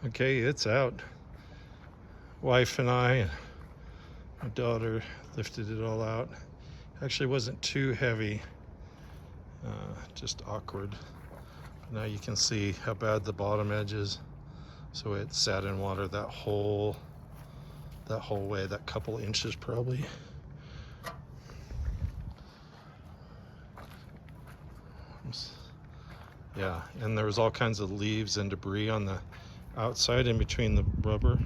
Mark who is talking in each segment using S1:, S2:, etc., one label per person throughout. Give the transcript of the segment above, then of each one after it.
S1: Okay, it's out. Wife and I and my daughter lifted it all out. Actually wasn't too heavy, just awkward. Now you can see how bad the bottom edge is. So it sat in water that whole way, that couple inches probably. Yeah, and there was all kinds of leaves and debris on the outside in between the rubber,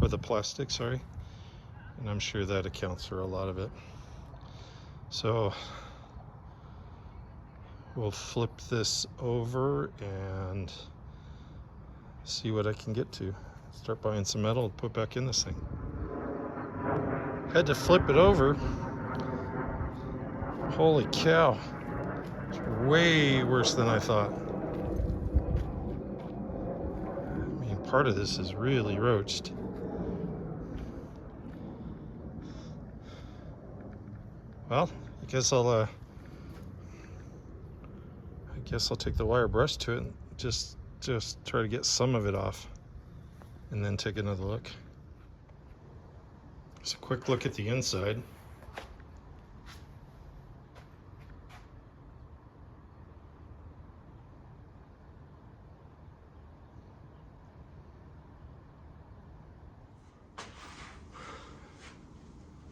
S1: or the plastic, sorry. And I'm sure that accounts for a lot of it. So we'll flip this over and see what I can get to. Start buying some metal to put back in this thing. Had to flip it over. Holy cow. It's way worse than I thought. I mean, part of this is really roached. Well, I guess I'll take the wire brush to it and just try to get some of it off and then take another look. Just a quick look at the inside.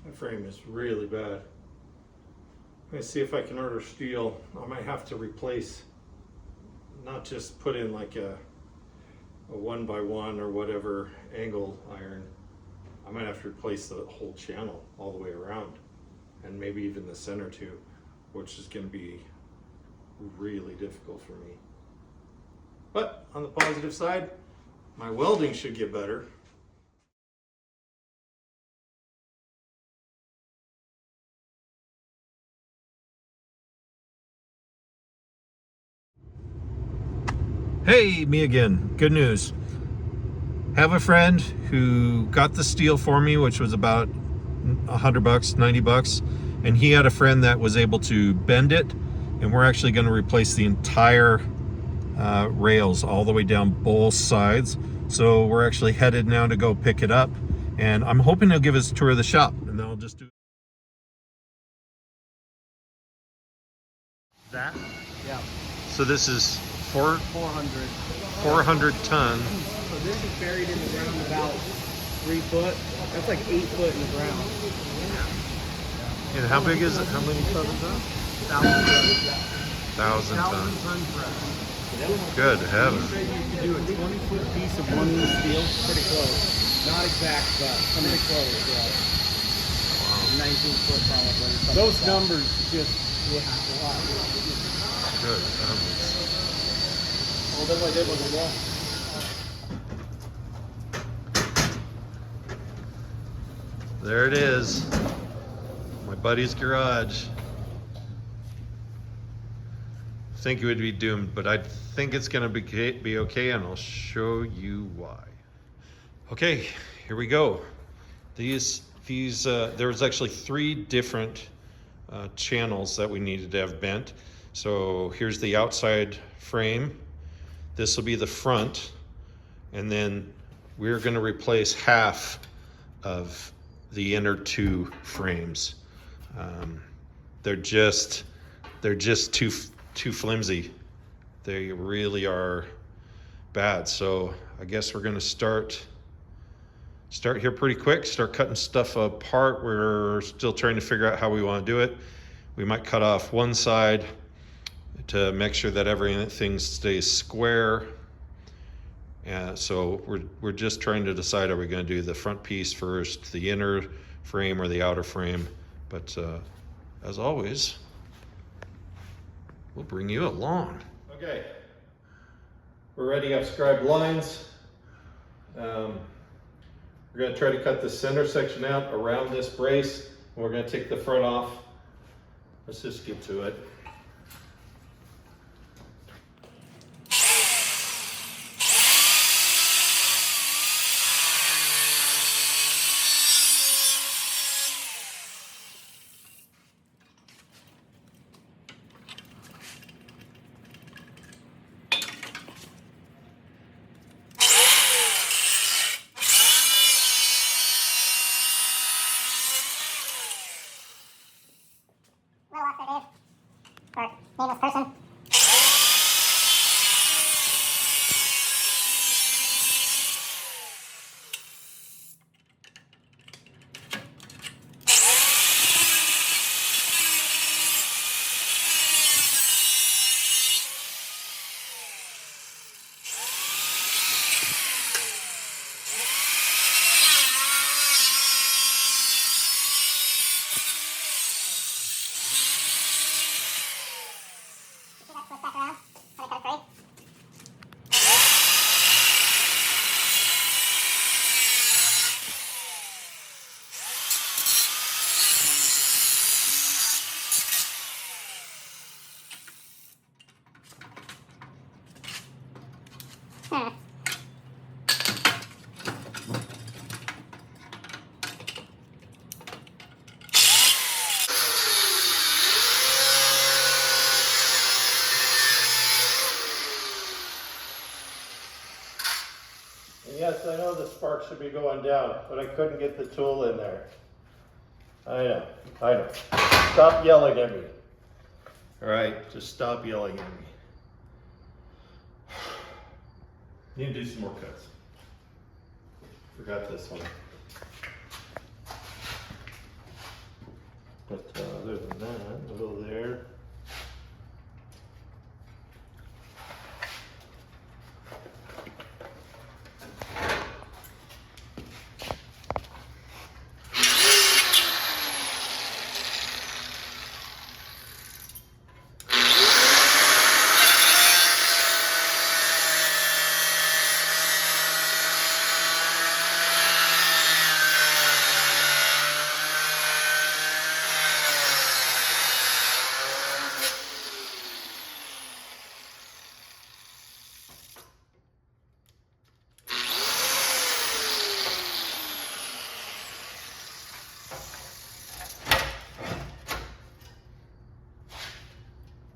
S1: My frame is really bad. Let me see if I can order steel. I might have to replace, not just put in like a 1x1 or whatever angle iron. I might have to replace the whole channel all the way around, and maybe even the center too, which is going to be really difficult for me. But on the positive side, my welding should get better. Hey, me again. Good news. Have a friend who got the steel for me, which was about $100, $90, and he had a friend that was able to bend it, and we're actually going to replace the entire rails all the way down both sides. So we're actually headed now to go pick it up, and I'm hoping he'll give us a tour of the shop, and then I'll just do that.
S2: Yeah.
S1: So this is 400 ton.
S2: So this is buried in the ground about 3 foot. That's like 8 foot in the ground.
S1: And how big is it? How many tons is that? 1,000 tons.
S2: Ton press.
S1: Good heavens.
S2: You said you could do a 20-foot piece of 1 inch steel. Pretty close. Not exact, but pretty close. Yeah. 19 foot probably. Those numbers just look a lot.
S1: Good heavens.
S2: Well, then what I did was a wall.
S1: There it is. My buddy's garage. I think it would be doomed, but I think it's gonna be okay, and I'll show you why. Okay, here we go. There was actually 3 different channels that we needed to have bent. So here's the outside frame. This will be the front, and then we're going to replace half of the inner 2 frames. They're just too flimsy. They really are bad. So I guess we're going to start here pretty quick. Start cutting stuff apart. We're still trying to figure out how we want to do it. We might cut off one side to make sure that everything stays square. So we're just trying to decide, are we going to do the front piece first, the inner frame, or the outer frame? But as always, we'll bring you along. Okay, we're ready up scribed lines. We're going to try to cut the center section out around this brace, and we're going to take the front off. Let's just get to it. Yes, I know the spark should be going down, but I couldn't get the tool in there. I know. Stop yelling at me. All right, just stop yelling at me. Need to do some more cuts. Forgot this one. But other than that, a little there.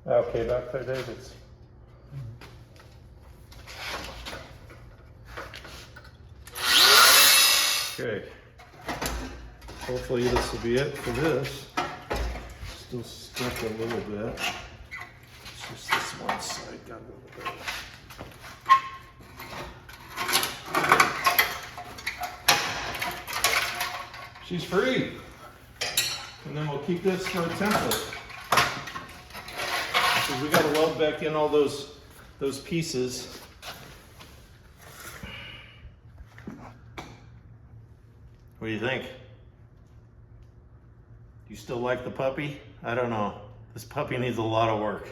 S1: Okay, Dr. Davids. Okay. Hopefully this will be it for this. Still stuck a little bit. It's just this one side got a little bit. She's free. And then we'll keep this for a template. So we got to weld back in all those pieces. What do you think? Do you still like the puppy? I don't know. This puppy needs a lot of work.